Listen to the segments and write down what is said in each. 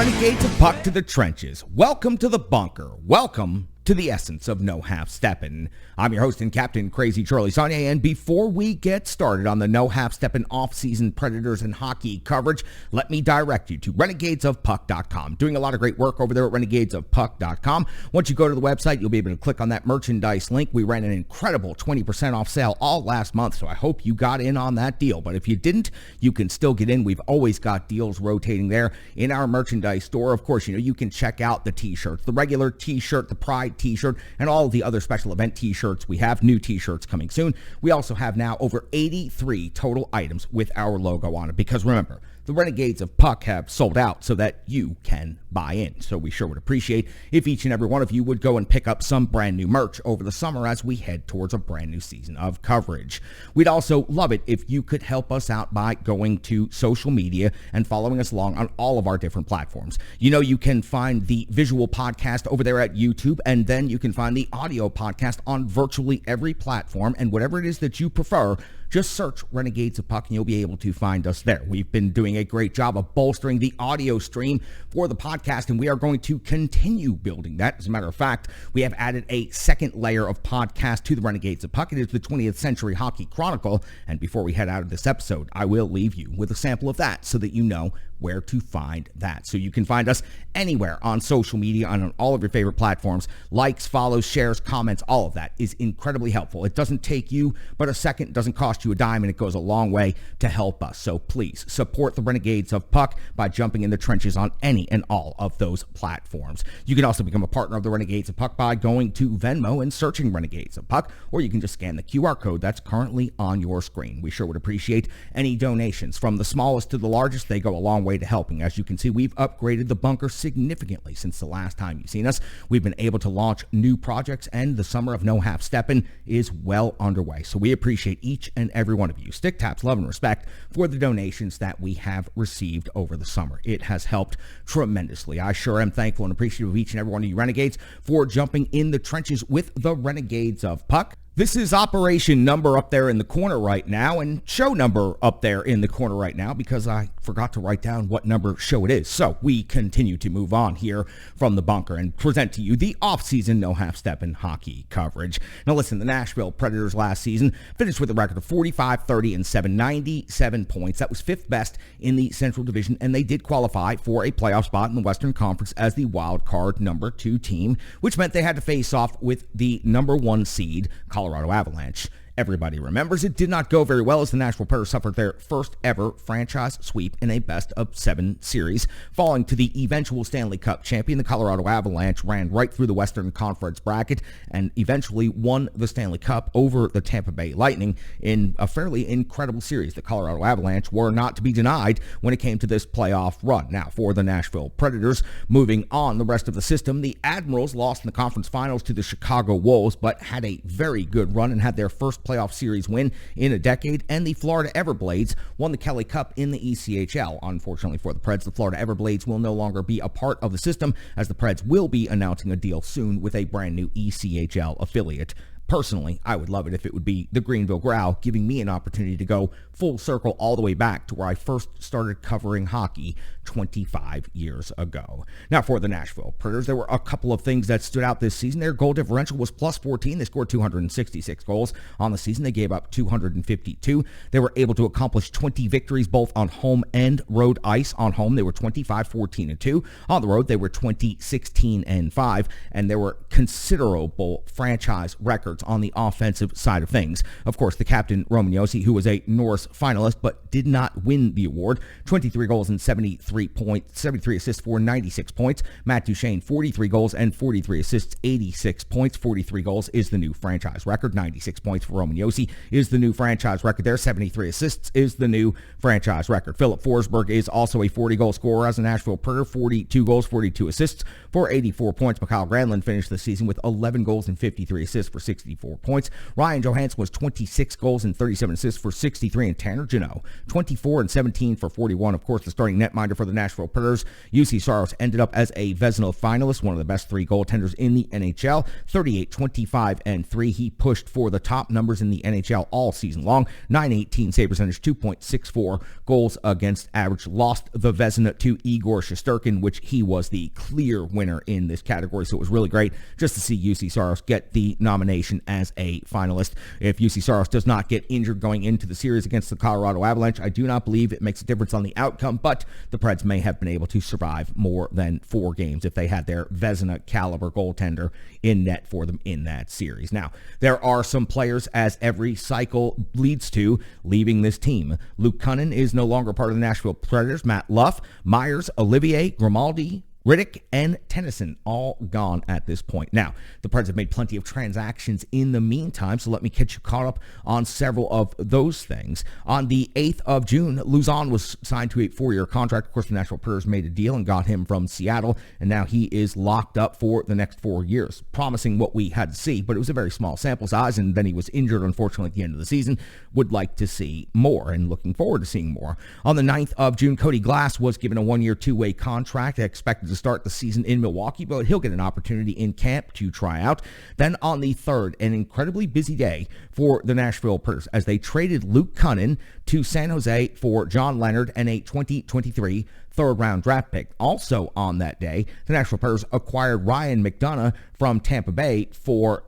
Renegades of Puck to the trenches. Welcome to the bunker. Welcome to the essence of No Half Steppin'. I'm your host and captain, Crazy Charlie Saunier, and before we get started on the No Half Steppin' off-season Predators and hockey coverage, let me direct you to renegadesofpuck.com. Doing a lot of great work over there at renegadesofpuck.com. Once you go to the website, you'll be able to click on that merchandise link. We ran an incredible 20% off sale all last month, so I hope you got in on that deal. But if you didn't, you can still get in. We've always got deals rotating there in our merchandise store. Of course, you can check out the t-shirts, the regular t-shirt, the Pride t-shirt, and all of the other special event t-shirts. We have new t-shirts coming soon. We also have now over 83 total items with our logo on it, because remember, the Renegades of Puck have sold out so that you can buy in. So we sure would appreciate if each and every one of you would go and pick up some brand new merch over the summer as we head towards a brand new season of coverage. We'd also love it if you could help us out by going to social media and following us along on all of our different platforms. You can find the visual podcast over there at YouTube, and then you can find the audio podcast on virtually every platform, and whatever it is that you prefer, just search Renegades of Puck and you'll be able to find us there. We've been doing a great job of bolstering the audio stream for the podcast, and we are going to continue building that. As a matter of fact, we have added a second layer of podcast to the Renegades of Puck. It is the 20th Century Hockey Chronicle, and before we head out of this episode, I will leave you with a sample of that so that you know where to find that. So you can find us anywhere on social media and on all of your favorite platforms. Likes, follows, shares, comments, all of that is incredibly helpful. It doesn't take you but a second, it doesn't cost you a dime, and it goes a long way to help us. So please support the Renegades of Puck by jumping in the trenches on any and all of those platforms. You can also become a partner of the Renegades of Puck by going to Venmo and searching Renegades of Puck, or you can just scan the QR code that's currently on your screen. We sure would appreciate any donations. From the smallest to the largest, they go a long way to helping. As you can see, we've upgraded the bunker significantly since the last time you've seen us. We've been able to launch new projects, and the summer of No Half Steppin' is well underway. So we appreciate each and every one of you. Stick taps, love, and respect for the donations that we have received over the summer. It has helped tremendously. I sure am thankful and appreciative of each and every one of you Renegades for jumping in the trenches with the Renegades of Puck. This is operation number up there in the corner right now, and show number up there in the corner right now, because I forgot to write down what number show it is. So we continue to move on here from the bunker and present to you the off-season No Half Steppin' hockey coverage. Now listen, the Nashville Predators last season finished with a record of 45-30-7, 97 points. That was fifth best in the Central Division, and they did qualify for a playoff spot in the Western Conference as the wild card number 2 team, which meant they had to face off with the number 1 seed, Colorado Avalanche. Everybody remembers it did not go very well as the Nashville Predators suffered their first ever franchise sweep in a best-of-7 series. Falling to the eventual Stanley Cup champion, the Colorado Avalanche ran right through the Western Conference bracket and eventually won the Stanley Cup over the Tampa Bay Lightning in a fairly incredible series. The Colorado Avalanche were not to be denied when it came to this playoff run. Now, for the Nashville Predators, moving on the rest of the system, the Admirals lost in the conference finals to the Chicago Wolves, but had a very good run and had their first playoff series win in a decade, and the Florida Everblades won the Kelly Cup in the ECHL. Unfortunately for the Preds, the Florida Everblades will no longer be a part of the system, as the Preds will be announcing a deal soon with a brand new ECHL affiliate. Personally, I would love it if it would be the Greenville Growl, giving me an opportunity to go full circle all the way back to where I first started covering hockey 25 years ago. Now, for the Nashville Predators, there were a couple of things that stood out this season. Their goal differential was plus 14. They scored 266 goals on the season. They gave up 252. They were able to accomplish 20 victories both on home and road ice. On home, they were 25-14-2. On the road, they were 20-16-5, and there were considerable franchise records on the offensive side of things. Of course, the captain, Roman Josi, who was a Norris finalist but did not win the award, 23 goals and 73 assists for 96 points. Matt Duchene, 43 goals and 43 assists, 86 points. 43 goals is the new franchise record. 96 points for Roman Josi is the new franchise record there. 73 assists is the new franchise record. Philip Forsberg is also a 40-goal scorer as a Nashville Predator, 42 goals, 42 assists for 84 points. Mikhail Granlund finished the season with 11 goals and 53 assists for 64 points. Ryan Johansson was 26 goals and 37 assists for 63, and Tanner Jeannot, 24 and 17 for 41. Of course, the starting netminder for the Nashville Predators, UC Soros, ended up as a Vezina finalist, one of the best three goaltenders in the NHL, 38, 25, and 3. He pushed for the top numbers in the NHL all season long, 918 save percentage, 2.64 goals against average. Lost the Vezina to Igor Shesterkin, which he was the clear winner in this category, so it was really great just to see UC Soros get the nomination as a finalist. If UC Soros does not get injured going into the series against the Colorado Avalanche, I do not believe it makes a difference on the outcome, but the Preds may have been able to survive more than 4 games if they had their Vezina caliber goaltender in net for them in that series. Now, there are some players, as every cycle leads to, leaving this team. Luke Kunin is no longer part of the Nashville Predators. Matt Luff, Myers, Olivier, Grimaldi, Riddick, and Tennyson all gone at this point. Now, the Preds have made plenty of transactions in the meantime, so let me get you caught up on several of those things. On the 8th of June, Lauzon was signed to a 4-year contract. Of course, the Nashville Predators made a deal and got him from Seattle, and now he is locked up for the next 4 years. Promising what we had to see, but it was a very small sample size, and then he was injured, unfortunately, at the end of the season. Would like to see more, and looking forward to seeing more. On the 9th of June, Cody Glass was given a 1-year, 2-way contract, expected to start the season in Milwaukee, but he'll get an opportunity in camp to try out. Then on the 3rd, an incredibly busy day for the Nashville Predators as they traded Luke Kunin to San Jose for John Leonard and a 2023 third-round draft pick. Also on that day, the Nashville Predators acquired Ryan McDonough from Tampa Bay for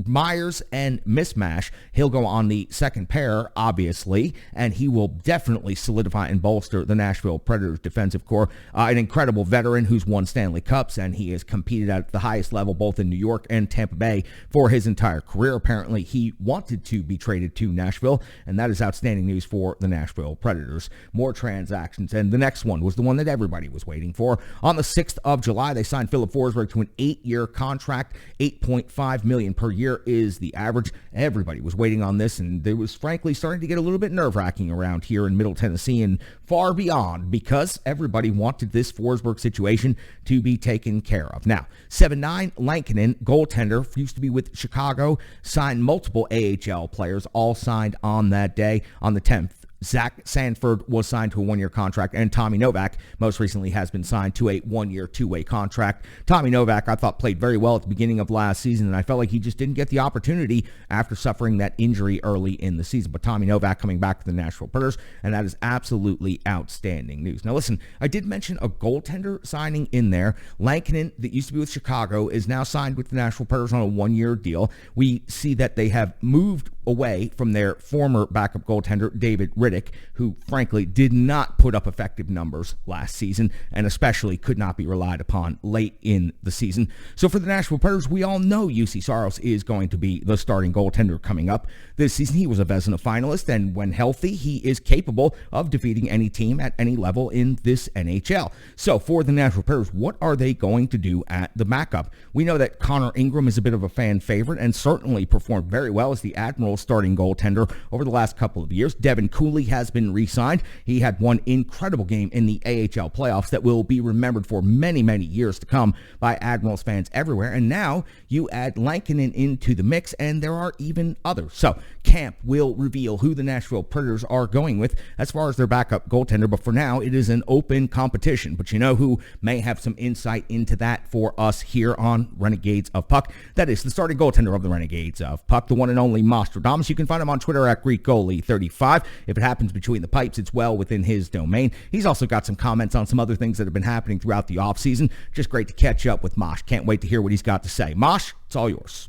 Myers and Mismash. He'll go on the second pair, obviously, and he will definitely solidify and bolster the Nashville Predators defensive core. An incredible veteran who's won Stanley Cups, and he has competed at the highest level both in New York and Tampa Bay for his entire career. Apparently, he wanted to be traded to Nashville, and that is outstanding news for the Nashville Predators. More transactions, and the next one was the one that everybody was waiting for. On the 6th of July, they signed Philip Forsberg to an 8-year contract, $8.5 million per year is the average. Everybody was waiting on this, and it was frankly starting to get a little bit nerve-wracking around here in Middle Tennessee and far beyond, because everybody wanted this Forsberg situation to be taken care of. Now, 7'9" Lankin, goaltender, used to be with Chicago, signed multiple AHL players, all signed on that day. On the 10th, Zach Sanford was signed to a 1-year contract, and Tommy Novak most recently has been signed to a 1-year, 2-way contract. Tommy Novak, I thought, played very well at the beginning of last season, and I felt like he just didn't get the opportunity after suffering that injury early in the season. But Tommy Novak coming back to the Nashville Predators, and that is absolutely outstanding news. Now listen, I did mention a goaltender signing in there. Lankin, that used to be with Chicago, is now signed with the Nashville Predators on a 1-year deal. We see that they have moved away from their former backup goaltender, David Riddick, who frankly did not put up effective numbers last season and especially could not be relied upon late in the season. So for the Nashville Predators, we all know UC Soros is going to be the starting goaltender coming up this season. He was a Vezina finalist, and when healthy, he is capable of defeating any team at any level in this NHL. So for the Nashville Predators, what are they going to do at the backup? We know that Connor Ingram is a bit of a fan favorite and certainly performed very well as the Admiral starting goaltender over the last couple of years. Devin Cooley has been re-signed. He had one incredible game in the AHL playoffs that will be remembered for many, many years to come by Admirals fans everywhere. And now you add Lankin into the mix, and there are even others. So camp will reveal who the Nashville Predators are going with as far as their backup goaltender, but for now it is an open competition. But you know who may have some insight into that for us here on Renegades of Puck? That is the starting goaltender of the Renegades of Puck, the one and only Mostradamus. You can find him on Twitter at GreekGoalie35. If it happens between the pipes, it's well within his domain. He's also got some comments on some other things that have been happening throughout the offseason. Just great to catch up with Mosh. Can't wait to hear what he's got to say. Mosh, it's all yours.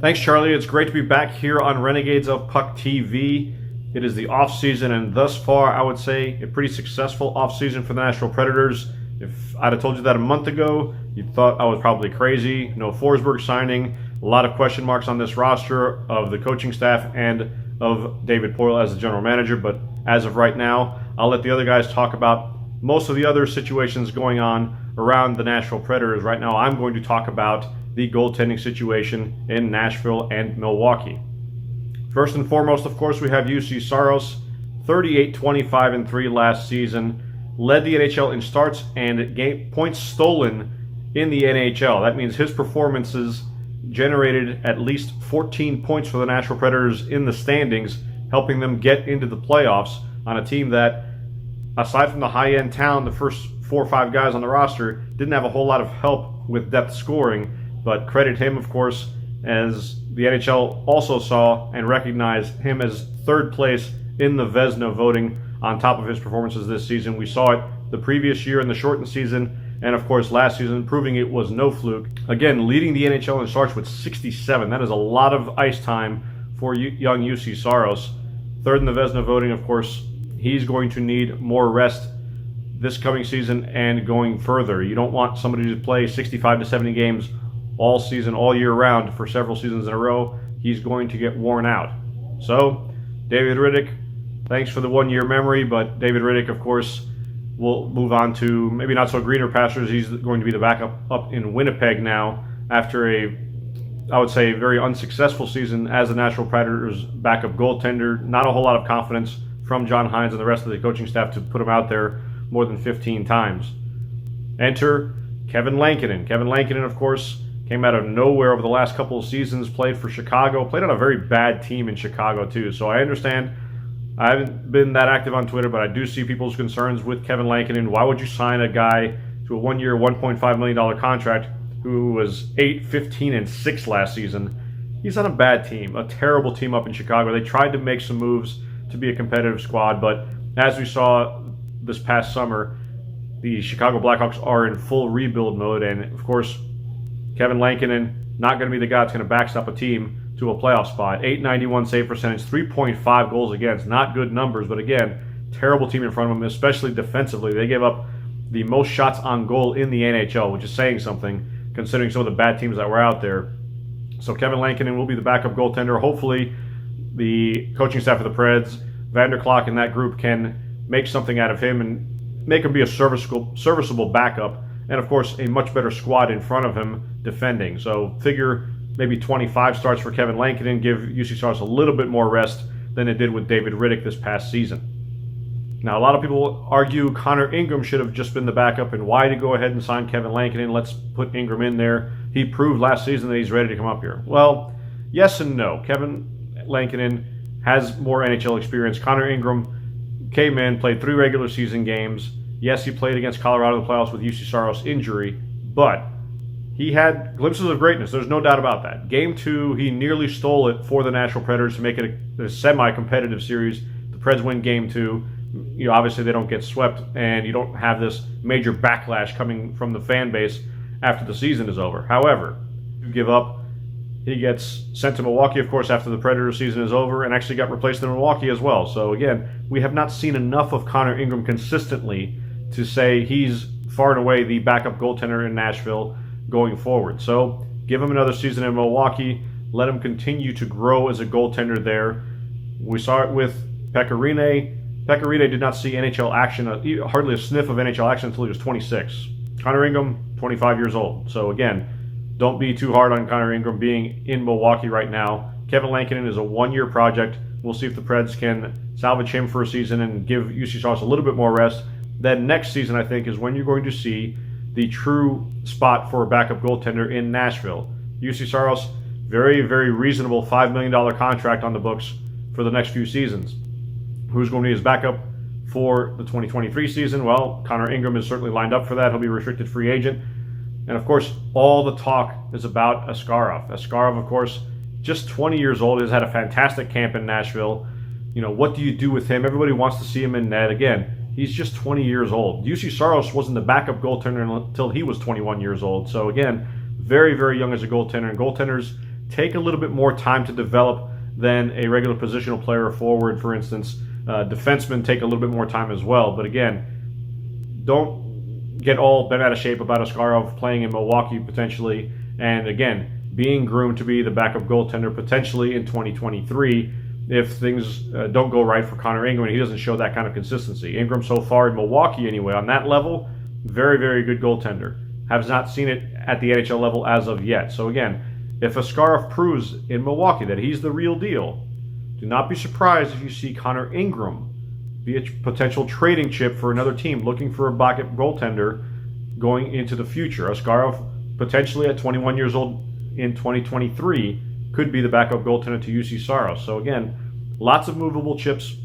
Thanks, Charlie. It's great to be back here on Renegades of Puck TV. It is the offseason, and thus far, I would say a pretty successful offseason for the Nashville Predators. If I'd have told you that a month ago, you'd thought I was probably crazy. No Forsberg signing, a lot of question marks on this roster of the coaching staff and of David Poile as the general manager. But as of right now, I'll let the other guys talk about most of the other situations going on around the Nashville Predators. Right now, I'm going to talk about the goaltending situation in Nashville and Milwaukee. First and foremost, of course, we have UC Soros, 38, 25, and 3 last season. Led the NHL in starts and game points stolen in the NHL. That means his performances generated at least 14 points for the Nashville Predators in the standings, helping them get into the playoffs on a team that, aside from the high-end talent, the first 4 or 5 guys on the roster didn't have a whole lot of help with depth scoring. But credit him, of course, as the NHL also saw and recognized him as third place in the Vezina voting on top of his performances this season. We saw it the previous year in the shortened season, and of course last season, proving it was no fluke. Again, leading the NHL in starts with 67. That is a lot of ice time for young UC Soros. Third in the Vezina voting, of course, he's going to need more rest this coming season and going further. You don't want somebody to play 65 to 70 games all season, all year round for several seasons in a row. He's going to get worn out. So, David Rittich, thanks for the one-year memory, but David Rittich, of course, will move on to maybe not so greener pastures. He's going to be the backup up in Winnipeg now after I would say, very unsuccessful season as the Nashville Predators backup goaltender. Not a whole lot of confidence from John Hines and the rest of the coaching staff to put him out there more than 15 times. Enter Kevin Lankin. Kevin Lankin, of course, came out of nowhere over the last couple of seasons, played for Chicago, played on a very bad team in Chicago too. So I understand. I haven't been that active on Twitter, but I do see people's concerns with Kevin Lankin. Why would you sign a guy to a one-year, $1.5 million contract who was 8, 15, and 6 last season? He's on a bad team, a terrible team up in Chicago. They tried to make some moves to be a competitive squad, but as we saw this past summer, the Chicago Blackhawks are in full rebuild mode, and of course, Kevin Lankin not going to be the guy that's going to backstop a team to a playoff spot. .891 save percentage, 3.5 goals against. Not good numbers, but again, terrible team in front of them, especially defensively. They gave up the most shots on goal in the NHL, which is saying something considering some of the bad teams that were out there. So Kevin Lankin will be the backup goaltender. Hopefully, the coaching staff of the Preds, Vanderklok and that group can make something out of him and make him be a serviceable backup. And of course, a much better squad in front of him defending. So figure maybe 25 starts for Kevin Lankin and give UC Soros a little bit more rest than it did with David Rittich this past season. Now, a lot of people argue Connor Ingram should have just been the backup, and why to go ahead and sign Kevin Lankin? Let's put Ingram in there. He proved last season that he's ready to come up here. Well, yes and no. Kevin Lankin has more NHL experience. Connor Ingram came in, played 3 regular season games. Yes, he played against Colorado in the playoffs with UC Soros injury, but he had glimpses of greatness. There's no doubt about that. Game 2, he nearly stole it for the Nashville Predators to make it a semi-competitive series. The Preds win Game 2. Obviously they don't get swept, and you don't have this major backlash coming from the fan base after the season is over. However, you give up. He gets sent to Milwaukee, of course, after the Predators season is over, and actually got replaced in Milwaukee as well. So again, we have not seen enough of Connor Ingram consistently to say he's far and away the backup goaltender in Nashville going forward. So give him another season in Milwaukee. Let him continue to grow as a goaltender there. We saw it with Pekka Rinne. Pekka Rinne did not see NHL action, hardly a sniff of NHL action until he was 26. Connor Ingram, 25 years old. So again, don't be too hard on Connor Ingram being in Milwaukee right now. Kevin Lankin is a one-year project. We'll see if the Preds can salvage him for a season and give UC Soros a little bit more rest. Then next season, I think, is when you're going to see the true spot for a backup goaltender in Nashville. UC Soros, very, very reasonable $5 million contract on the books for the next few seasons. Who's going to be his backup for the 2023 season? Well, Connor Ingram is certainly lined up for that. He'll be a restricted free agent. And of course, all the talk is about Askarov. Askarov, of course, just 20 years old, has had a fantastic camp in Nashville. What do you do with him? Everybody wants to see him in net. Again, he's just 20 years old. UC Soros wasn't the backup goaltender until he was 21 years old. So again, very, very young as a goaltender. And goaltenders take a little bit more time to develop than a regular positional player or forward, for instance. Defensemen take a little bit more time as well. But again, don't get all bent out of shape about Askarov playing in Milwaukee potentially. And again, being groomed to be the backup goaltender potentially in 2023 if things don't go right for Connor Ingram and he doesn't show that kind of consistency. Ingram so far in Milwaukee anyway, on that level, very, very good goaltender. Has not seen it at the NHL level as of yet. So again, if Askarov proves in Milwaukee that he's the real deal, do not be surprised if you see Connor Ingram be a potential trading chip for another team looking for a backup goaltender going into the future. Askarov, potentially at 21 years old in 2023, could be the backup goaltender to UC Soros. So again, lots of movable chips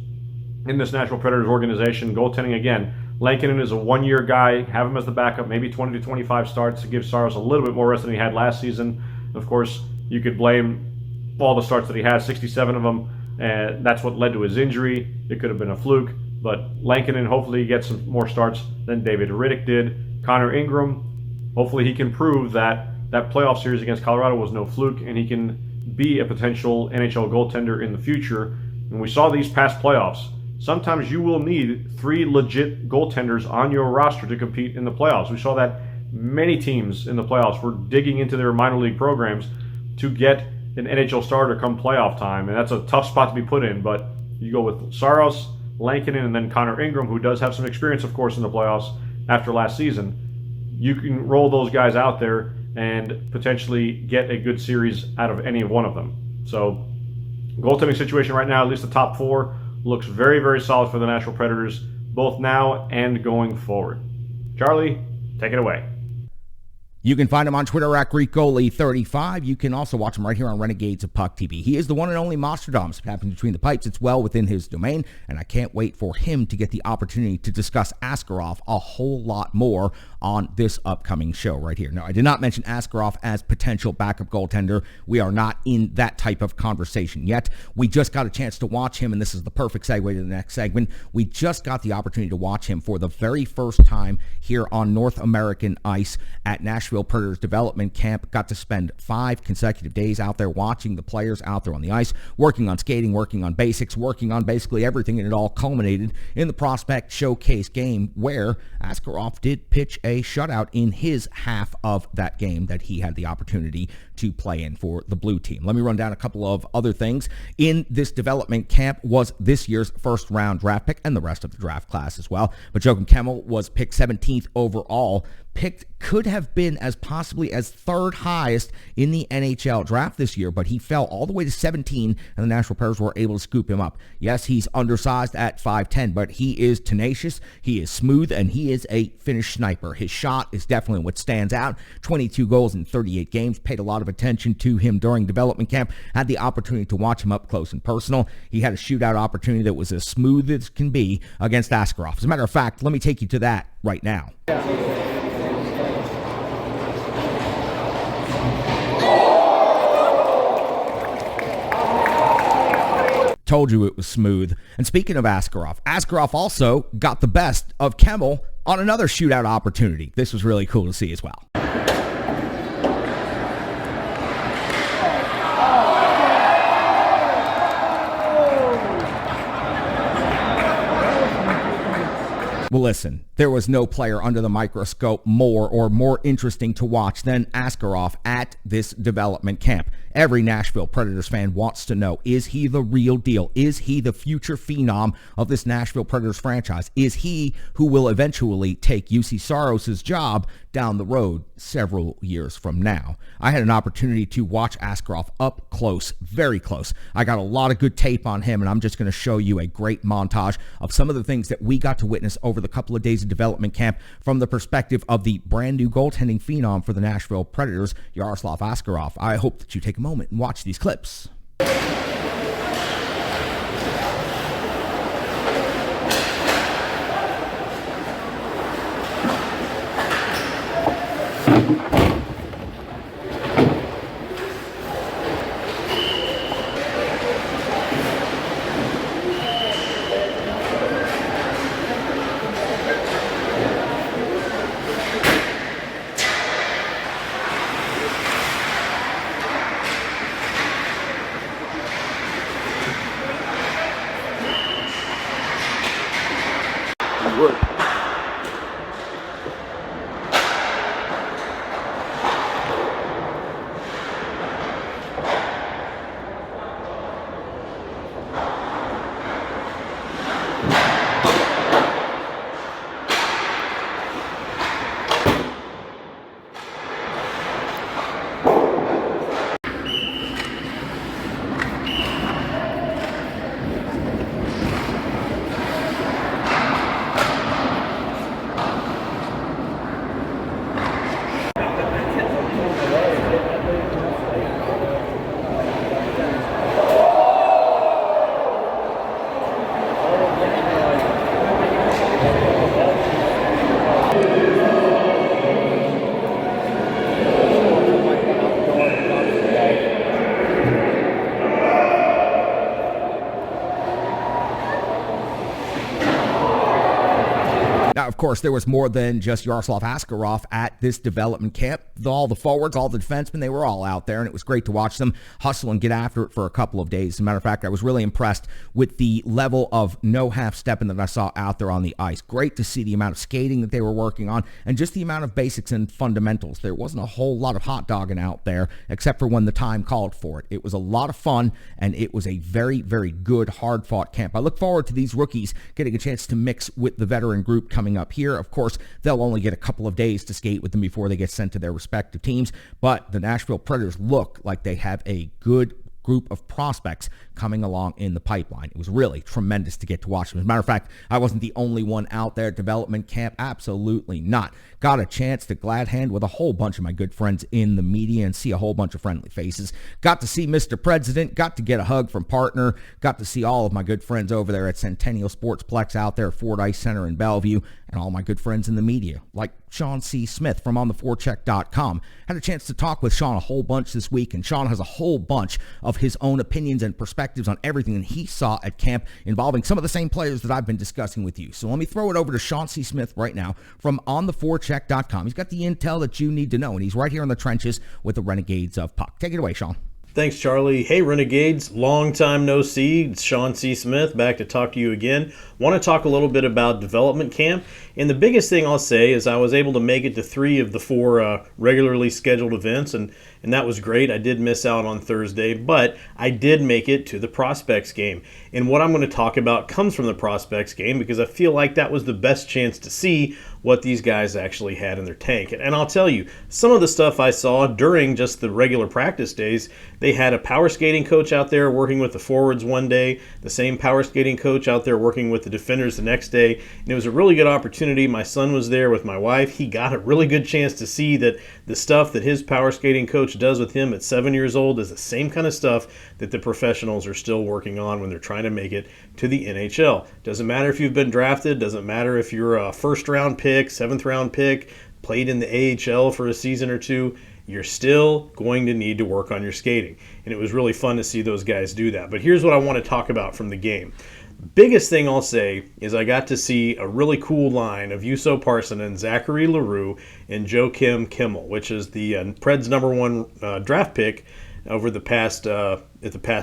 in this Nashville Predators organization. Goaltending, again, Lankin is a one-year guy. Have him as the backup, maybe 20 to 25 starts to give Soros a little bit more rest than he had last season. Of course, you could blame all the starts that he has, 67 of them, and that's what led to his injury. It could have been a fluke, but Lankin hopefully gets some more starts than David Riddick did. Connor Ingram, hopefully he can prove that that playoff series against Colorado was no fluke, and he can be a potential NHL goaltender in the future. And we saw these past playoffs. Sometimes you will need 3 legit goaltenders on your roster to compete in the playoffs. We saw that many teams in the playoffs were digging into their minor league programs to get an NHL starter come playoff time, and that's a tough spot to be put in. But you go with Soros, Lankin, and then Connor Ingram, who does have some experience, of course, in the playoffs after last season. You can roll those guys out there and potentially get a good series out of any one of them. So, goaltending situation right now, at least the top 4, looks very, very solid for the Nashville Predators, both now and going forward. Charlie, take it away. You can find him on Twitter at GreekGoalie35. You can also watch him right here on Renegades of Puck TV. He is the one and only Nostradamus. If it happens between the pipes, it's well within his domain, and I can't wait for him to get the opportunity to discuss Askarov a whole lot more on this upcoming show right here. Now, I did not mention Askarov as potential backup goaltender. We are not in that type of conversation yet. We just got a chance to watch him, and this is the perfect segue to the next segment. We just got the opportunity to watch him for the very first time here on North American ice at Nashville Predators development camp. Got to spend 5 consecutive days out there watching the players out there on the ice, working on skating, working on basics, working on basically everything, and it all culminated in the prospect showcase game where Askarov did pitch a shutout in his half of that game that he had the opportunity to play in for the blue team. Let me run down a couple of other things. In this development camp was this year's first round draft pick and the rest of the draft class as well. But Joakim Kemell was picked 17th overall. Picked could have been as possibly as 3rd highest in the NHL draft this year, but he fell all the way to 17, and the Nashville Predators were able to scoop him up. Yes, he's undersized at 5'10", but he is tenacious, he is smooth, and he is a finished sniper. His shot is definitely what stands out. 22 goals in 38 games. Paid a lot of attention to him during development camp. Had the opportunity to watch him up close and personal. He had a shootout opportunity that was as smooth as can be against Askarov. As a matter of fact, let me take you to that right now. Told you it was smooth. And speaking of Askarov also got the best of Kemell on another shootout opportunity. This was really cool to see as well. Well, listen, there was no player under the microscope more interesting to watch than Askarov at this development camp. Every Nashville Predators fan wants to know, is he the real deal? Is he the future phenom of this Nashville Predators franchise? Is he who will eventually take UC Soros' job down the road several years from now? I had an opportunity to watch Askarov up close, very close. I got a lot of good tape on him, and I'm just going to show you a great montage of some of the things that we got to witness over the couple of days of development camp from the perspective of the brand new goaltending phenom for the Nashville Predators, Yaroslav Askarov. I hope that you take a moment and watch these clips. Of course, there was more than just Yaroslav Askarov at this development camp. All the forwards, all the defensemen, they were all out there, and it was great to watch them hustle and get after it for a couple of days. As a matter of fact, I was really impressed with the level of no half-stepping that I saw out there on the ice. Great to see the amount of skating that they were working on and just the amount of basics and fundamentals. There wasn't a whole lot of hot dogging out there except for when the time called for it. It was a lot of fun, and it was a very, very good, hard-fought camp. I look forward to these rookies getting a chance to mix with the veteran group coming up here. Of course, they'll only get a couple of days to skate with them before they get sent to their respective teams, but the Nashville Predators look like they have a good group of prospects coming along in the pipeline. It was really tremendous to get to watch them. As a matter of fact, I wasn't the only one out there at development camp. Absolutely not. Got a chance to glad hand with a whole bunch of my good friends in the media and see a whole bunch of friendly faces. Got to see Mr. President, got to get a hug from partner, got to see all of my good friends over there at Centennial Sportsplex out there at Ford Ice Center in Bellevue, and all my good friends in the media, like Sean C. Smith from ontheforecheck.com. Had a chance to talk with Sean a whole bunch this week, and Sean has a whole bunch of his own opinions and perspectives on everything that he saw at camp involving some of the same players that I've been discussing with you. So let me throw it over to Sean C. Smith right now from ontheforecheck.com. He's got the intel that you need to know, and he's right here in the trenches with the Renegades of Puck. Take it away, Sean. Thanks, Charlie. Hey, Renegades. Long time no see. It's Sean C. Smith back to talk to you again. Want to talk a little bit about development camp. And the biggest thing I'll say is I was able to make it to 3 of the 4 regularly scheduled events, and that was great. I did miss out on Thursday, but I did make it to the Prospects game. And what I'm going to talk about comes from the Prospects game because I feel like that was the best chance to see what these guys actually had in their tank. And I'll tell you, some of the stuff I saw during just the regular practice days, they had a power skating coach out there working with the forwards one day, the same power skating coach out there working with the defenders the next day. And it was a really good opportunity. My son was there with my wife. He got a really good chance to see that the stuff that his power skating coach does with him at 7 years old is the same kind of stuff that the professionals are still working on when they're trying to make it to the NHL. Doesn't matter if you've been drafted, doesn't matter if you're a first-round pick, seventh-round pick, played in the AHL for a season or two, you're still going to need to work on your skating. And it was really fun to see those guys do that. But here's what I want to talk about from the game. Biggest thing I'll say is I got to see a really cool line of Juuso Parssinen, Zachary Leroux, and Joakim Kimmel, which is the Preds #1 draft pick over the past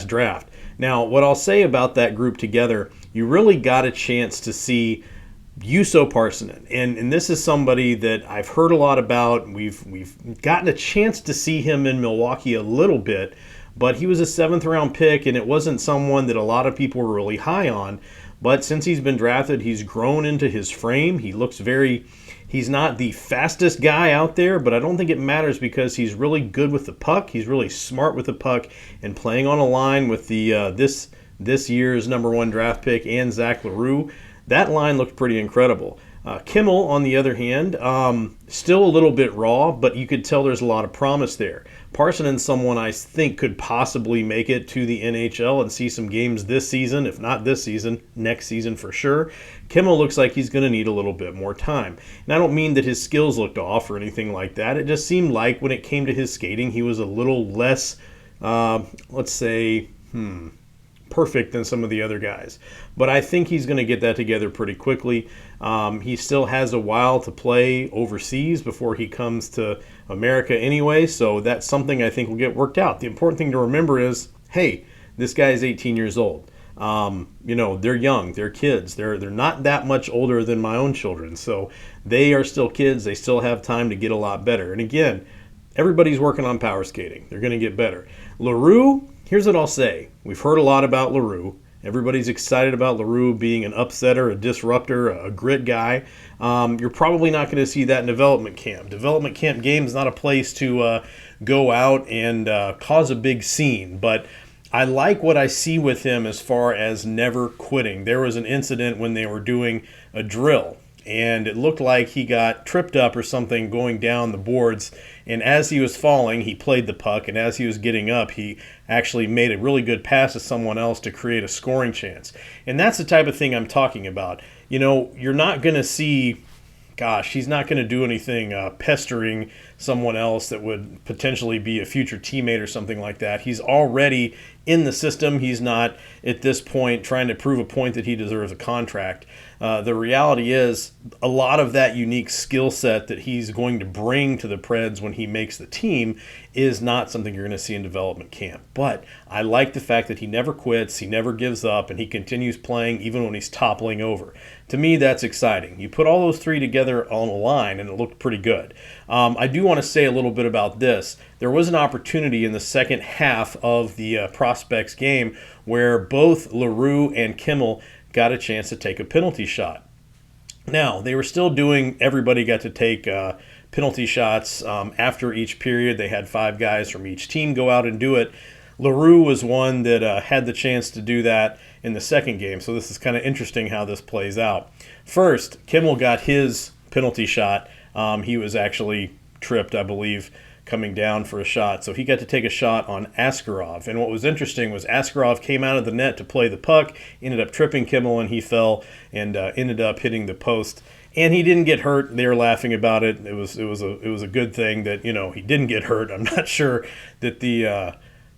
draft. Now, what I'll say about that group together, you really got a chance to see Juuso Parssinen, and this is somebody that I've heard a lot about. We've gotten a chance to see him in Milwaukee a little bit, but he was a 7th-round pick, and it wasn't someone that a lot of people were really high on. But since he's been drafted, he's grown into his frame. He looks he's not the fastest guy out there, but I don't think it matters because he's really good with the puck. He's really smart with the puck, and playing on a line with the this year's #1 draft pick and Zach Leroux, that line looked pretty incredible. Kimmel, on the other hand, still a little bit raw, but you could tell there's a lot of promise there. Parssinen's someone I think could possibly make it to the NHL and see some games this season. If not this season, next season for sure. Kimmel looks like he's going to need a little bit more time. And I don't mean that his skills looked off or anything like that. It just seemed like when it came to his skating, he was a little less, let's say, perfect than some of the other guys. But I think he's going to get that together pretty quickly. He still has a while to play overseas before he comes to America anyway, so that's something I think will get worked out. The important thing to remember is, hey, this guy is 18 years old. They're young, they're kids. They're not that much older than my own children, so they are still kids. They still have time to get a lot better. And again, everybody's working on power skating. They're going to get better. Leroux, here's what I'll say. We've heard a lot about Leroux. Everybody's excited about Leroux being an upsetter, a disruptor, a grit guy. You're probably not going to see that in development camp. Development camp game is not a place to go out and cause a big scene, but I like what I see with him as far as never quitting. There was an incident when they were doing a drill, and it looked like he got tripped up or something going down the boards, and as he was falling, he played the puck, and as he was getting up, he actually made a really good pass to someone else to create a scoring chance. And that's the type of thing I'm talking about. You're not going to see, he's not going to do anything pestering someone else that would potentially be a future teammate or something like that. He's already in the system. He's not at this point trying to prove a point that he deserves a contract. The reality is a lot of that unique skill set that he's going to bring to the Preds when he makes the team is not something you're going to see in development camp. But I like the fact that he never quits, he never gives up, and he continues playing even when he's toppling over. To me, that's exciting. You put all those three together on a line, and it looked pretty good. I do want to say a little bit about this. There was an opportunity in the second half of the Prospects game where both LaRue and Kimmel got a chance to take a penalty shot. Now, they were still everybody got to take penalty shots after each period. They had 5 guys from each team go out and do it. LaRue was one that had the chance to do that in the second game, so this is kind of interesting how this plays out. First, Kimmel got his penalty shot. He was actually tripped, I believe, coming down for a shot, so he got to take a shot on Askarov. And what was interesting was Askarov came out of the net to play the puck, ended up tripping Kimmel, and he fell and ended up hitting the post. And he didn't get hurt. They were laughing about it. It was a good thing that he didn't get hurt. I'm not sure that the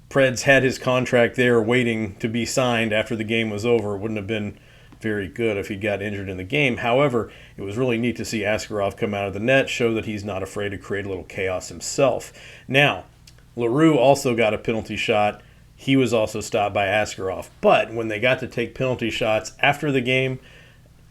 Preds had his contract there waiting to be signed after the game was over. It wouldn't have been very good if he got injured in the game. However, it was really neat to see Askarov come out of the net, show that he's not afraid to create a little chaos himself. Now, LaRue also got a penalty shot. He was also stopped by Askarov. But when they got to take penalty shots after the game,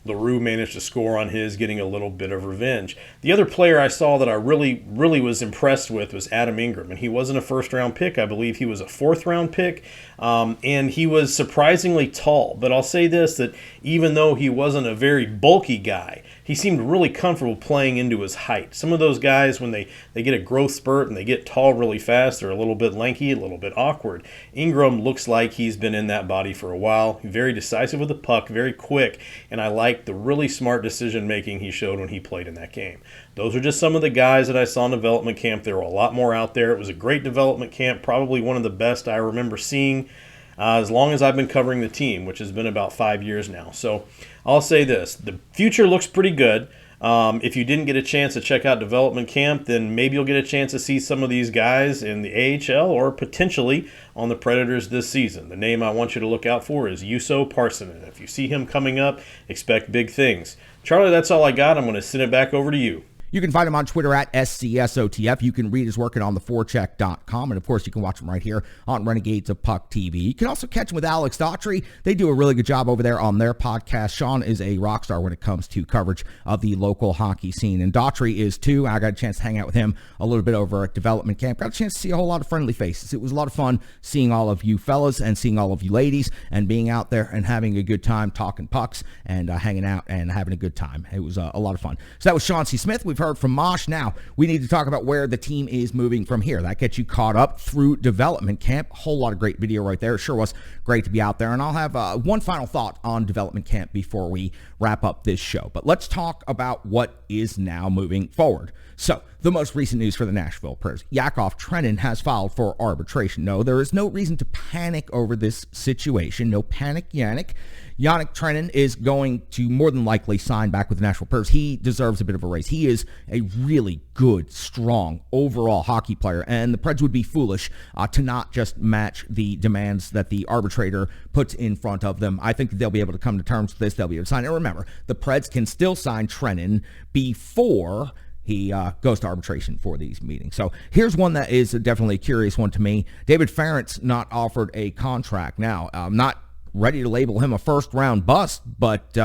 LaRue managed to score on his, getting a little bit of revenge. The other player I saw that I really was impressed with was Adam Ingram, and he wasn't a first-round pick. I believe he was a fourth-round pick, and he was surprisingly tall. But I'll say this, that even though he wasn't a very bulky guy, he seemed really comfortable playing into his height. Some of those guys, when they get a growth spurt and they get tall really fast, they're a little bit lanky, a little bit awkward. Ingram looks like he's been in that body for a while. Very decisive with the puck, very quick, and I like the really smart decision-making he showed when he played in that game. Those are just some of the guys that I saw in development camp. There were a lot more out there. It was a great development camp, probably one of the best I remember seeing as long as I've been covering the team, which has been about 5 years now. So I'll say this, the future looks pretty good. If you didn't get a chance to check out development camp, then maybe you'll get a chance to see some of these guys in the AHL or potentially on the Predators this season. The name I want you to look out for is Juuso Parssinen. If you see him coming up, expect big things. Charlie, that's all I got. I'm going to send it back over to you. You can find him on Twitter at SCSOTF. You can read his work on theforecheck.com. And, of course, you can watch him right here on Renegades of Puck TV. You can also catch him with Alex Daughtry. They do a really good job over there on their podcast. Sean is a rock star when it comes to coverage of the local hockey scene. And Daughtry is, too. I got a chance to hang out with him a little bit over at development camp. Got a chance to see a whole lot of friendly faces. It was a lot of fun seeing all of you fellas and seeing all of you ladies and being out there and having a good time talking pucks and hanging out and having a good time. It was a lot of fun. So that was Sean C. Smith. We've heard from Mosh. Now, we need to talk about where the team is moving from here. That gets you caught up through development camp. A whole lot of great video right there. It sure was great to be out there. And I'll have one final thought on development camp before we wrap up this show. But let's talk about what is now moving forward. So, the most recent news for the Nashville Predators. Jakob Trenin has filed for arbitration. No, there is no reason to panic over this situation. No panic, Yannick. Yannick Trenin is going to more than likely sign back with the Nashville Predators. He deserves a bit of a raise. He is a really good, strong, overall hockey player, and the Preds would be foolish to not just match the demands that the arbitrator puts in front of them. I think that they'll be able to come to terms with this. They'll be able to sign. And remember, the Preds can still sign Trenin before he goes to arbitration for these meetings. So here's one that is definitely a curious one to me. David Ferentz not offered a contract. Now, I'm not ready to label him a first-round bust, but,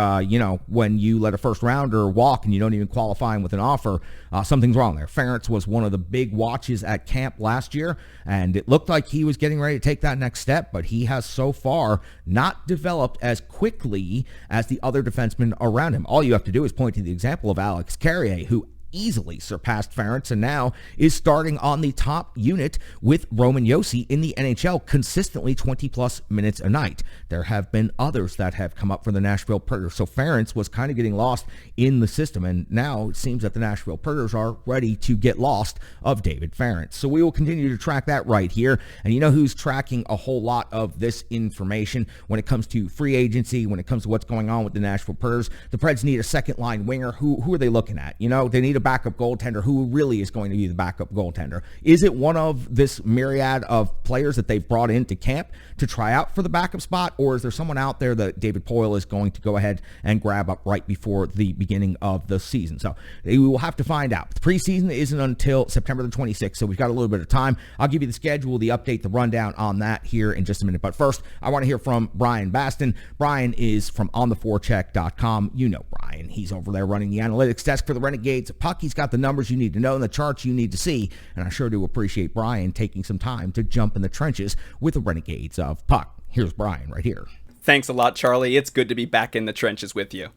when you let a first-rounder walk and you don't even qualify him with an offer, something's wrong there. Ferentz was one of the big watches at camp last year, and it looked like he was getting ready to take that next step, but he has so far not developed as quickly as the other defensemen around him. All you have to do is point to the example of Alex Carrier, who easily surpassed Ferentz and now is starting on the top unit with Roman Josi in the NHL, consistently 20-plus minutes a night. There have been others that have come up for the Nashville Predators. So Ferentz was kind of getting lost in the system, and now it seems that the Nashville Predators are ready to get lost of David Ferentz. So we will continue to track that right here. And you know who's tracking a whole lot of this information when it comes to free agency, when it comes to what's going on with the Nashville Predators? The Preds need a second-line winger. Who are they looking at? They need a backup goaltender, who really is going to be the backup goaltender? Is it one of this myriad of players that they've brought into camp to try out for the backup spot, or is there someone out there that David Poile is going to go ahead and grab up right before the beginning of the season? So we will have to find out. The preseason isn't until September the 26th, so we've got a little bit of time. I'll give you the schedule, the update, the rundown on that here in just a minute. But first, I want to hear from Brian Baston. Brian is from ontheforecheck.com. You know Brian. He's over there running the analytics desk for the Renegades of Puck. He's got the numbers you need to know and the charts you need to see. And I sure do appreciate Brian taking some time to jump in the trenches with the Renegades of Puck. Here's Brian right here. Thanks a lot, Charlie. It's good to be back in the trenches with you.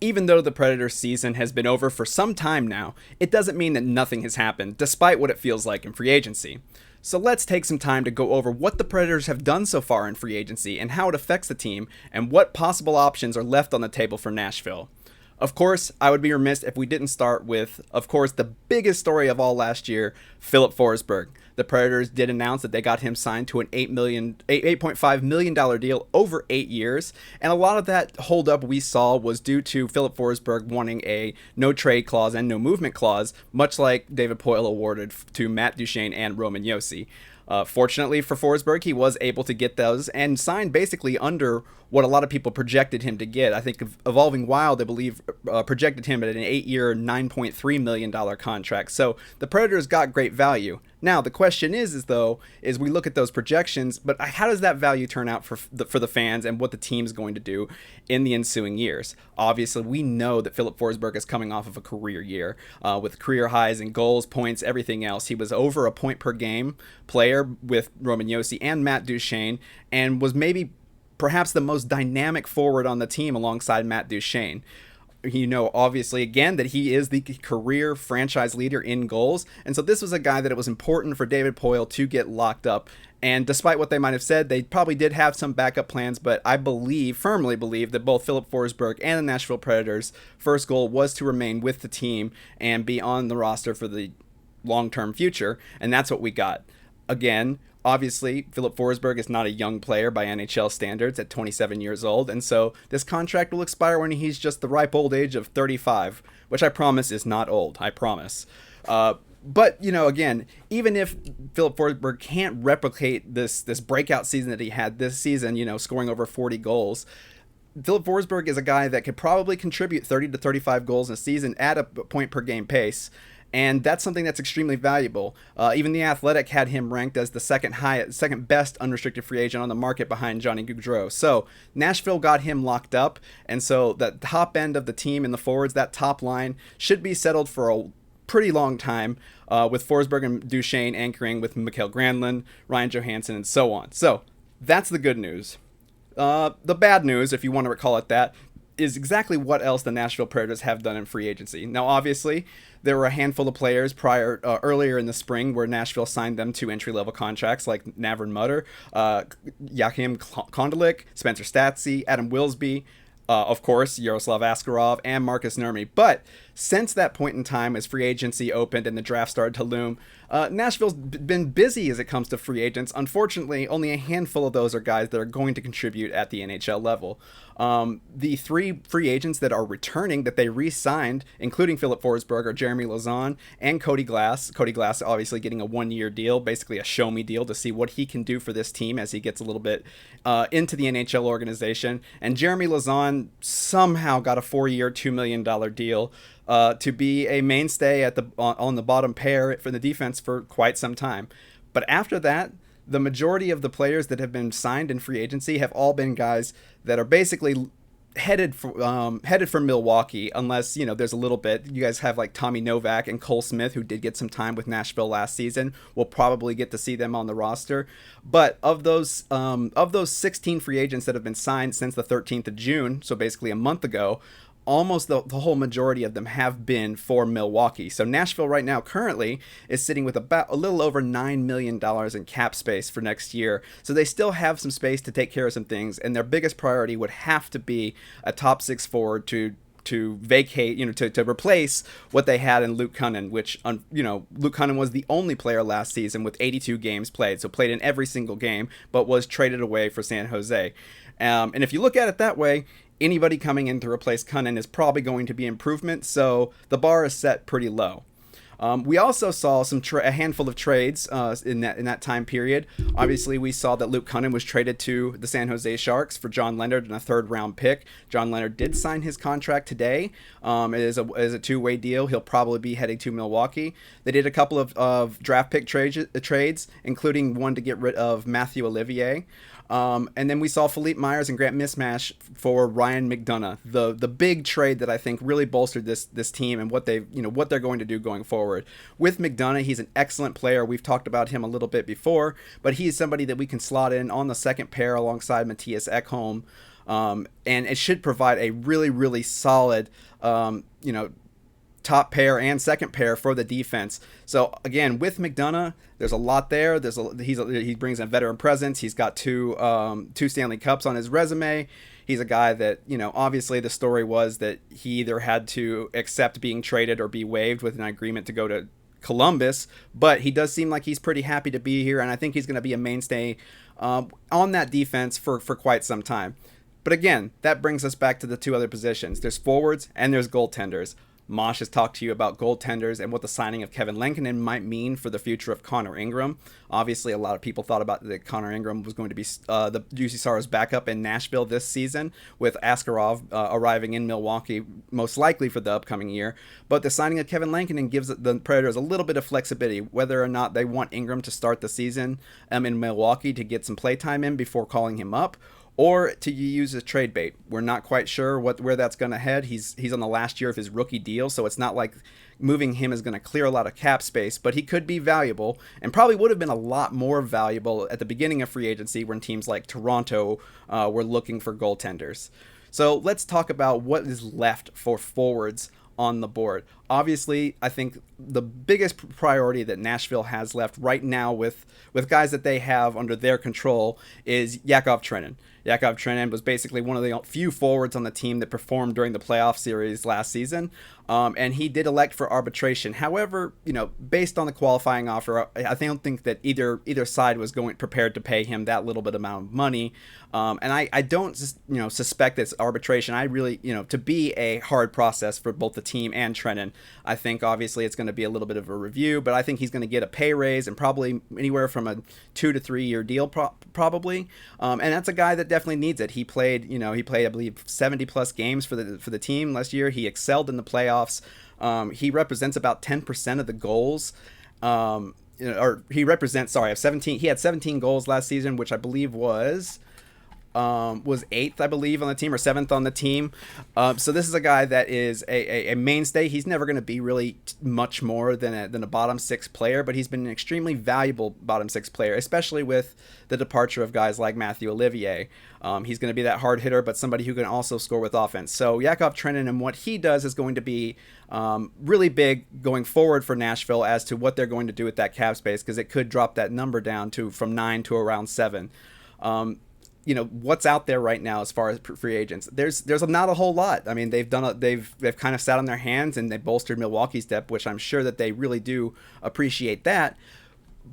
Even though the Predators season has been over for some time now, it doesn't mean that nothing has happened, despite what it feels like in free agency. So let's take some time to go over what the Predators have done so far in free agency and how it affects the team and what possible options are left on the table for Nashville. Of course, I would be remiss if we didn't start with, of course, the biggest story of all last year, Filip Forsberg. The Predators did announce that they got him signed to an $8.5 million deal over 8 years, and a lot of that holdup we saw was due to Filip Forsberg wanting a no-trade clause and no-movement clause, much like David Poile awarded to Matt Duchene and Roman Josi. Fortunately for Forsberg, he was able to get those and signed basically under what a lot of people projected him to get. I think Evolving Wild, I believe, projected him at an 8-year, $9.3 million contract. So the Predators got great value. Now, the question is we look at those projections, but how does that value turn out for the fans and what the team's going to do in the ensuing years? Obviously, we know that Filip Forsberg is coming off of a career year with career highs in goals, points, everything else. He was over a point per game player with Roman Josi and Matt Duchene, and was perhaps the most dynamic forward on the team alongside Matt Duchene. You know, obviously, again, that he is the career franchise leader in goals. And so this was a guy that it was important for David Poile to get locked up. And despite what they might have said, they probably did have some backup plans. But I firmly believe that both Filip Forsberg and the Nashville Predators' first goal was to remain with the team and be on the roster for the long-term future. And that's what we got. Again, obviously, Filip Forsberg is not a young player by NHL standards at 27 years old, and so this contract will expire when he's just the ripe old age of 35, which I promise is not old, I promise. But, you know, again, even if Filip Forsberg can't replicate this breakout season that he had this season, you know, scoring over 40 goals, Filip Forsberg is a guy that could probably contribute 30 to 35 goals in a season at a point per game pace. And that's something that's extremely valuable. Even The Athletic had him ranked as the second best unrestricted free agent on the market behind Johnny Gaudreau. So Nashville got him locked up, and so that top end of the team in the forwards, that top line, should be settled for a pretty long time, with Forsberg and Duchene anchoring with Mikael Granlund, Ryan Johansson, and so on. So that's the good news. The bad news, if you want to call it that, is exactly what else the Nashville Predators have done in free agency. Now, obviously, there were a handful of players earlier in the spring where Nashville signed them to entry-level contracts like Navin Mutter, Jakim Kondelik, Spencer Stastny, Adam Wilsby, of course, Yaroslav Askarov, and Marcus Nurmi. But since that point in time, as free agency opened and the draft started to loom, Nashville's been busy as it comes to free agents. Unfortunately, only a handful of those are guys that are going to contribute at the NHL level. The three free agents that are returning that they re-signed, including Filip Forsberg, are Jeremy Lauzon and Cody Glass. Cody Glass obviously getting a 1-year deal, basically a show-me deal to see what he can do for this team as he gets a little bit into the NHL organization. And Jeremy Lauzon somehow got a 4-year, $2 million deal to be a mainstay on the bottom pair for the defense for quite some time. But after that, the majority of the players that have been signed in free agency have all been guys that are basically headed for Milwaukee, unless, you know, there's a little bit. You guys have like Tommy Novak and Cole Smith, who did get some time with Nashville last season. We'll probably get to see them on the roster. But of those 16 free agents that have been signed since the 13th of June, so basically a month ago, almost the whole majority of them have been for Milwaukee. So Nashville right now currently is sitting with about a little over $9 million in cap space for next year. So they still have some space to take care of some things, and their biggest priority would have to be a top 6 forward to vacate, to replace what they had in Luke Kunin, which, Luke Kunin was the only player last season with 82 games played, so played in every single game, but was traded away for San Jose. And if you look at it that way, anybody coming in to replace Cunnin is probably going to be improvement, so the bar is set pretty low. We also saw a handful of trades in that time period. Obviously, we saw that Luke Cunnin was traded to the San Jose Sharks for John Leonard and a third-round pick. John Leonard did sign his contract today. It is a two-way deal. He'll probably be heading to Milwaukee. They did a couple of draft pick trades, including one to get rid of Matthew Olivier. And then we saw Philippe Myers and Grant Mismash for Ryan McDonough, the big trade that I think really bolstered this team and what they're going to do going forward. With McDonough, he's an excellent player. We've talked about him a little bit before, but he is somebody that we can slot in on the second pair alongside Matthias Ekholm, and it should provide a really, really solid, top pair and second pair for the defense. So again, with McDonough, there's a lot there. He brings a veteran presence. He's got two Stanley Cups on his resume. He's a guy that, obviously the story was that he either had to accept being traded or be waived with an agreement to go to Columbus, but he does seem like he's pretty happy to be here, and I think he's going to be a mainstay on that defense for quite some time. But again, that brings us back to the two other positions. There's forwards and there's goaltenders. Mosh has talked to you about goaltenders and what the signing of Kevin Lankin might mean for the future of Connor Ingram. Obviously, a lot of people thought about that Connor Ingram was going to be the UC Soros backup in Nashville this season, with Askarov arriving in Milwaukee most likely for the upcoming year. But the signing of Kevin Lankin gives the Predators a little bit of flexibility, whether or not they want Ingram to start the season in Milwaukee to get some playtime in before calling him up, or to use a trade bait. We're not quite sure where that's going to head. He's on the last year of his rookie deal, so it's not like moving him is going to clear a lot of cap space, but he could be valuable, and probably would have been a lot more valuable at the beginning of free agency when teams like Toronto were looking for goaltenders. So let's talk about what is left for forwards on the board. Obviously, I think the biggest priority that Nashville has left right now with guys that they have under their control is Jakob Trenin. Jakob Trenin was basically one of the few forwards on the team that performed during the playoff series last season, and he did elect for arbitration. However, based on the qualifying offer, I don't think that either side was prepared to pay him that little bit amount of money, and I don't suspect it's arbitration. I really to be a hard process for both the team and Trenin. I think obviously it's going to be a little bit of a review, but I think he's going to get a pay raise and probably anywhere from a 2 to 3 year deal probably, and that's a guy that definitely needs it. He played I believe 70 plus games for the team last year. He excelled in the playoffs. He represents about 10% of the goals. He had 17 goals last season, which I believe was 8th, I believe, on the team, or 7th on the team. So this is a guy that is a mainstay. He's never going to be really much more than a bottom 6 player, but he's been an extremely valuable bottom 6 player, especially with the departure of guys like Matthew Olivier. He's going to be that hard hitter, but somebody who can also score with offense. So Jakob Trenin and what he does is going to be really big going forward for Nashville as to what they're going to do with that cap space, because it could drop that number down from 9 to around 7. What's out there right now as far as free agents? There's not a whole lot. I mean, they've kind of sat on their hands and they bolstered Milwaukee's depth, which I'm sure that they really do appreciate that.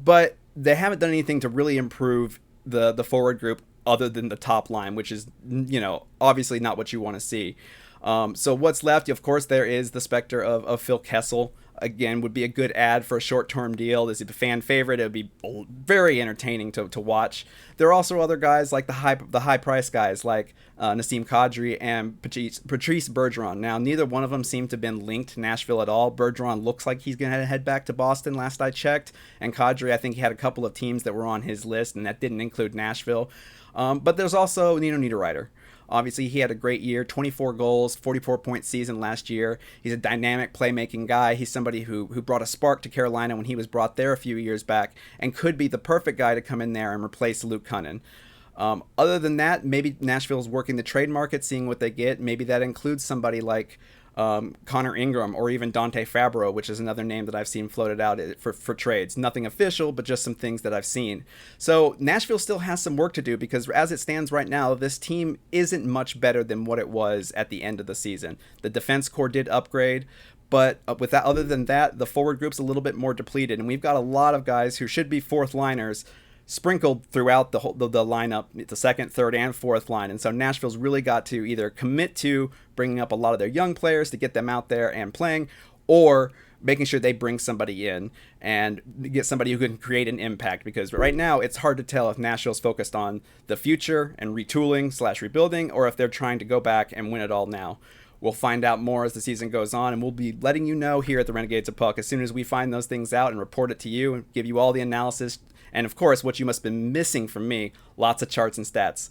But they haven't done anything to really improve the forward group other than the top line, which is obviously not what you want to see. So what's left? Of course, there is the specter of Phil Kessel. Again, would be a good ad for a short-term deal. This is a fan favorite. It would be very entertaining to watch. There are also other guys like the high-price guys like Nassim Kadri and Patrice Bergeron. Now, neither one of them seem to have been linked to Nashville at all. Bergeron looks like he's going to head back to Boston last I checked. And Kadri, I think he had a couple of teams that were on his list, and that didn't include Nashville. But there's also Nino Niederreiter. Obviously, he had a great year, 24 goals, 44-point season last year. He's a dynamic playmaking guy. He's somebody who brought a spark to Carolina when he was brought there a few years back, and could be the perfect guy to come in there and replace Luke Cunnin. Other than that, maybe Nashville's working the trade market, seeing what they get. Maybe that includes somebody like Connor Ingram or even Dante Fabro, which is another name that I've seen floated out for trades. Nothing official, but just some things that I've seen. So Nashville still has some work to do, because as it stands right now, this team isn't much better than what it was at the end of the season. The defense core did upgrade, but other than that, the forward group's a little bit more depleted, and we've got a lot of guys who should be fourth liners sprinkled throughout the lineup, the second, third, and fourth line. And so Nashville's really got to either commit to bringing up a lot of their young players to get them out there and playing, or making sure they bring somebody in and get somebody who can create an impact. Because right now it's hard to tell if Nashville's focused on the future and retooling / rebuilding, or if they're trying to go back and win it all now. We'll find out more as the season goes on, and we'll be letting you know here at the Renegades of Puck as soon as we find those things out and report it to you and give you all the analysis. And of course, what you must have been missing from me, lots of charts and stats.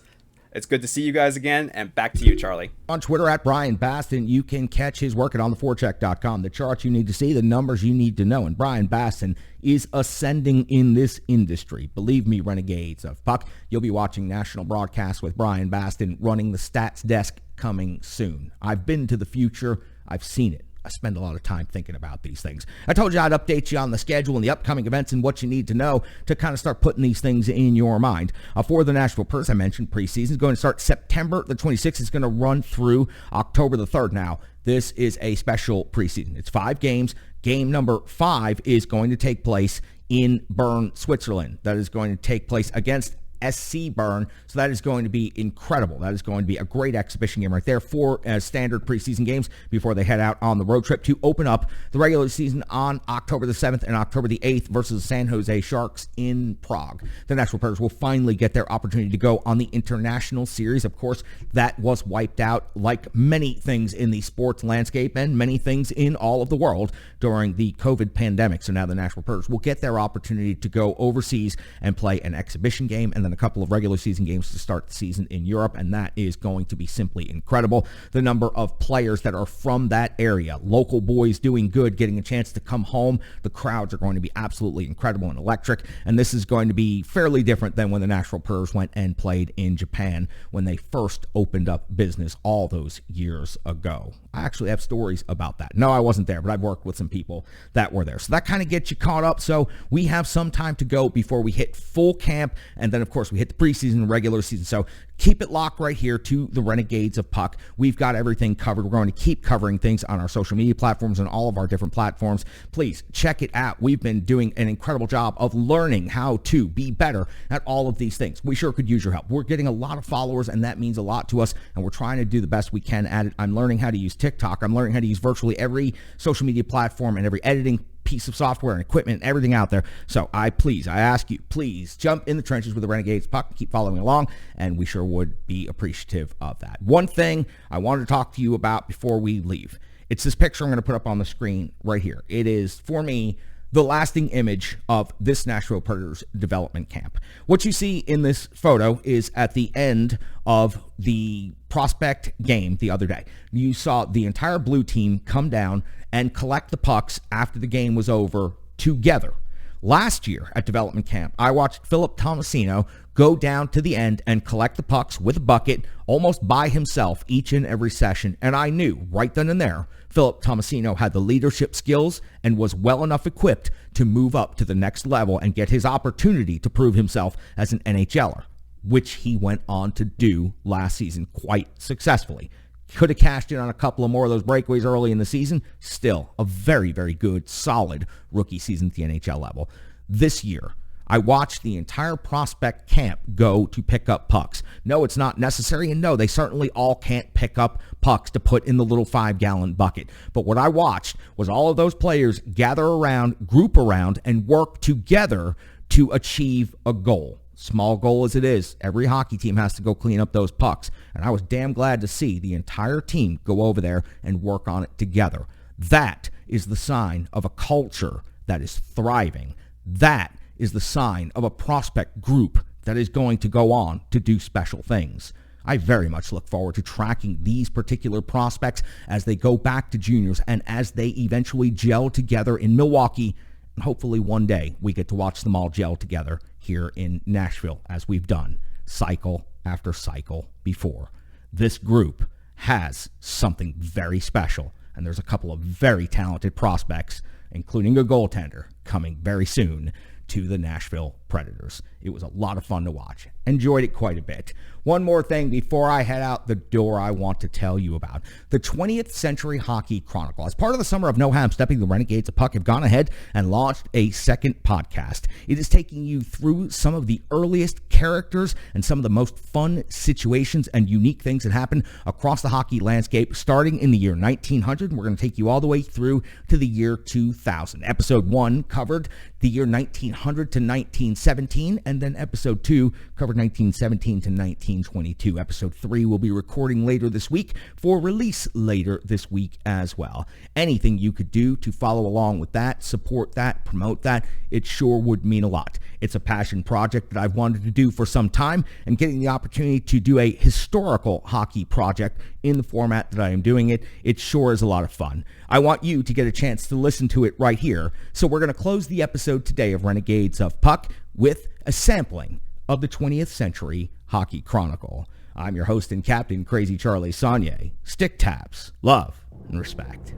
It's good to see you guys again, and back to you, Charlie. On Twitter at Brian Baston, you can catch his work at ontheforecheck.com. The charts you need to see, the numbers you need to know. And Brian Baston is ascending in this industry. Believe me, Renegades of Puck, you'll be watching national broadcasts with Brian Baston running the stats desk coming soon. I've been to the future. I've seen it. I spend a lot of time thinking about these things. I told you I'd update you on the schedule and the upcoming events and what you need to know to kind of start putting these things in your mind. For the Nashville Predators, I mentioned preseason is going to start September the 26th. It's going to run through October the 3rd. Now, this is a special preseason. It's 5 games. Game number 5 is going to take place in Bern, Switzerland. That is going to take place against SC Bern, so that is going to be incredible. That is going to be a great exhibition game right there. 4 standard preseason games before they head out on the road trip to open up the regular season on October the 7th and October the 8th versus the San Jose Sharks in Prague. The Nashville Predators will finally get their opportunity to go on the international series. Of course, that was wiped out like many things in the sports landscape and many things in all of the world during the COVID pandemic. So now the Nashville Predators will get their opportunity to go overseas and play an exhibition game and then a couple of regular season games to start the season in Europe, and that is going to be simply incredible. The number of players that are from that area, local boys doing good, getting a chance to come home, the crowds are going to be absolutely incredible and electric, and this is going to be fairly different than when the Nashville Predators went and played in Japan when they first opened up business all those years ago. I actually have stories about that. No, I wasn't there, but I've worked with some people that were there. So that kind of gets you caught up. So we have some time to go before we hit full camp. And then, of course, we hit the preseason and regular season. So keep it locked right here to the Renegades of Puck. We've got everything covered. We're going to keep covering things on our social media platforms and all of our different platforms. Please check it out. We've been doing an incredible job of learning how to be better at all of these things. We sure could use your help. We're getting a lot of followers, and that means a lot to us, and we're trying to do the best we can at it. I'm learning how to use TikTok. I'm learning how to use virtually every social media platform and every editing piece of software and equipment and everything out there. So I ask you, please jump in the trenches with the Renegades Puck and keep following along, and we sure would be appreciative of that. One thing I wanted to talk to you about before we leave, it's this picture I'm going to put up on the screen right here. It is, for me, the lasting image of this Nashville Predators development camp. What you see in this photo is at the end of the prospect game the other day. You saw the entire blue team come down and collect the pucks after the game was over together. Last year at development camp, I watched Philip Tomasino go down to the end and collect the pucks with a bucket almost by himself each and every session. And I knew right then and there, Philip Tomasino had the leadership skills and was well enough equipped to move up to the next level and get his opportunity to prove himself as an NHLer, which he went on to do last season quite successfully. Could have cashed in on a couple of more of those breakaways early in the season. Still a very, very good, solid rookie season at the NHL level. This year, I watched the entire prospect camp go to pick up pucks. No, it's not necessary, and no, they certainly all can't pick up pucks to put in the little 5-gallon bucket. But what I watched was all of those players gather around, group around, and work together to achieve a goal. Small goal as it is, every hockey team has to go clean up those pucks. And I was damn glad to see the entire team go over there and work on it together. That is the sign of a culture that is thriving. That is the sign of a prospect group that is going to go on to do special things. I very much look forward to tracking these particular prospects as they go back to juniors and as they eventually gel together in Milwaukee. And hopefully one day we get to watch them all gel together here in Nashville, as we've done cycle after cycle before. This group has something very special, and there's a couple of very talented prospects, including a goaltender, coming very soon to the Nashville Predators. Predators. It was a lot of fun to watch. Enjoyed it quite a bit. One more thing before I head out the door I want to tell you about. The 20th Century Hockey Chronicle. As part of the summer of No Ham Stepping, the Renegades of Puck have gone ahead and launched a second podcast. It is taking you through some of the earliest characters and some of the most fun situations and unique things that happen across the hockey landscape, starting in the year 1900. We're going to take you all the way through to the year 2000. Episode 1 covered the year 1900 to 1917, and then episode 2 covered 1917 to 1922. Episode 3 will be recording later this week for release later this week as well. Anything you could do to follow along with that, support that, promote that, it sure would mean a lot. It's a passion project that I've wanted to do for some time, and getting the opportunity to do a historical hockey project in the format that I am doing it, it sure is a lot of fun. I want you to get a chance to listen to it right here. So we're going to close the episode today of Renegades of Puck with a sampling of the 20th Century Hockey Chronicle. I'm your host and captain, Crazy Charlie Saunier. Stick taps, love, and respect.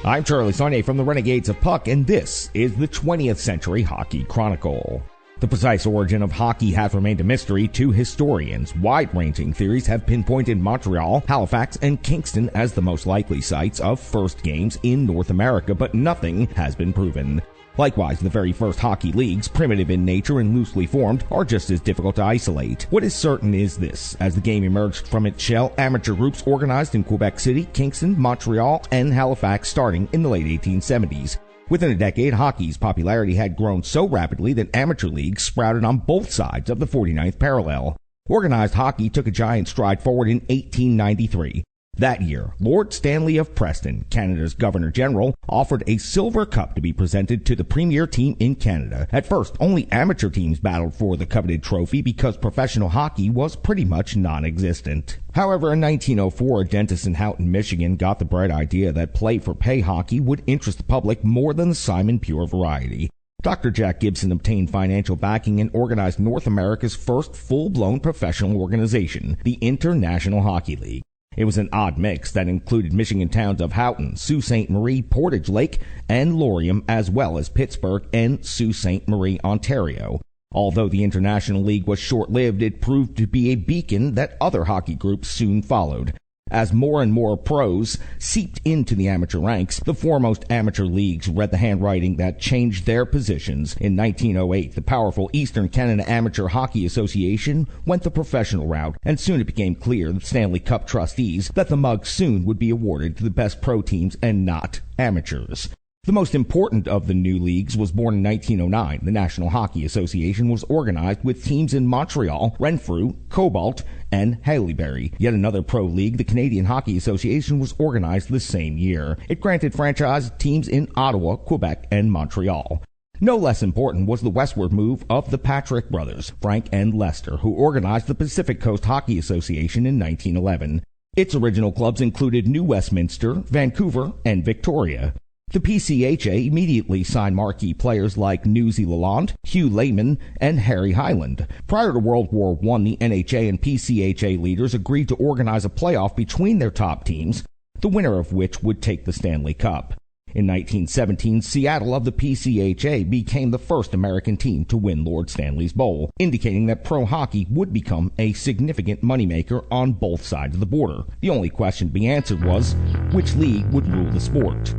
I'm Charlie Saunier from the Renegades of Puck, and this is the 20th Century Hockey Chronicle. The precise origin of hockey has remained a mystery to historians. Wide-ranging theories have pinpointed Montreal, Halifax, and Kingston as the most likely sites of first games in North America, but nothing has been proven. Likewise, the very first hockey leagues, primitive in nature and loosely formed, are just as difficult to isolate. What is certain is this: as the game emerged from its shell, amateur groups organized in Quebec City, Kingston, Montreal, and Halifax starting in the late 1870s. Within a decade, hockey's popularity had grown so rapidly that amateur leagues sprouted on both sides of the 49th parallel. Organized hockey took a giant stride forward in 1893. That year, Lord Stanley of Preston, Canada's Governor-General, offered a silver cup to be presented to the premier team in Canada. At first, only amateur teams battled for the coveted trophy because professional hockey was pretty much non-existent. However, in 1904, a dentist in Houghton, Michigan, got the bright idea that play-for-pay hockey would interest the public more than the Simon Pure variety. Dr. Jack Gibson obtained financial backing and organized North America's first full-blown professional organization, the International Hockey League. It was an odd mix that included Michigan towns of Houghton, Sault Ste. Marie, Portage Lake, and Laurium, as well as Pittsburgh and Sault Ste. Marie, Ontario. Although the International League was short-lived, it proved to be a beacon that other hockey groups soon followed. As more and more pros seeped into the amateur ranks, the foremost amateur leagues read the handwriting that changed their positions. In 1908, the powerful Eastern Canada Amateur Hockey Association went the professional route, and soon it became clear to the Stanley Cup trustees that the mug soon would be awarded to the best pro teams and not amateurs. The most important of the new leagues was born in 1909. The National Hockey Association was organized with teams in Montreal, Renfrew, Cobalt, and Haileybury. Yet another pro league, the Canadian Hockey Association, was organized the same year. It granted franchise teams in Ottawa, Quebec, and Montreal. No less important was the westward move of the Patrick brothers, Frank and Lester, who organized the Pacific Coast Hockey Association in 1911. Its original clubs included New Westminster, Vancouver, and Victoria. The PCHA immediately signed marquee players like Newsy Lalonde, Hugh Lehman, and Harry Hyland. Prior to World War I, the NHA and PCHA leaders agreed to organize a playoff between their top teams, the winner of which would take the Stanley Cup. In 1917, Seattle of the PCHA became the first American team to win Lord Stanley's Bowl, indicating that pro hockey would become a significant moneymaker on both sides of the border. The only question to be answered was, which league would rule the sport?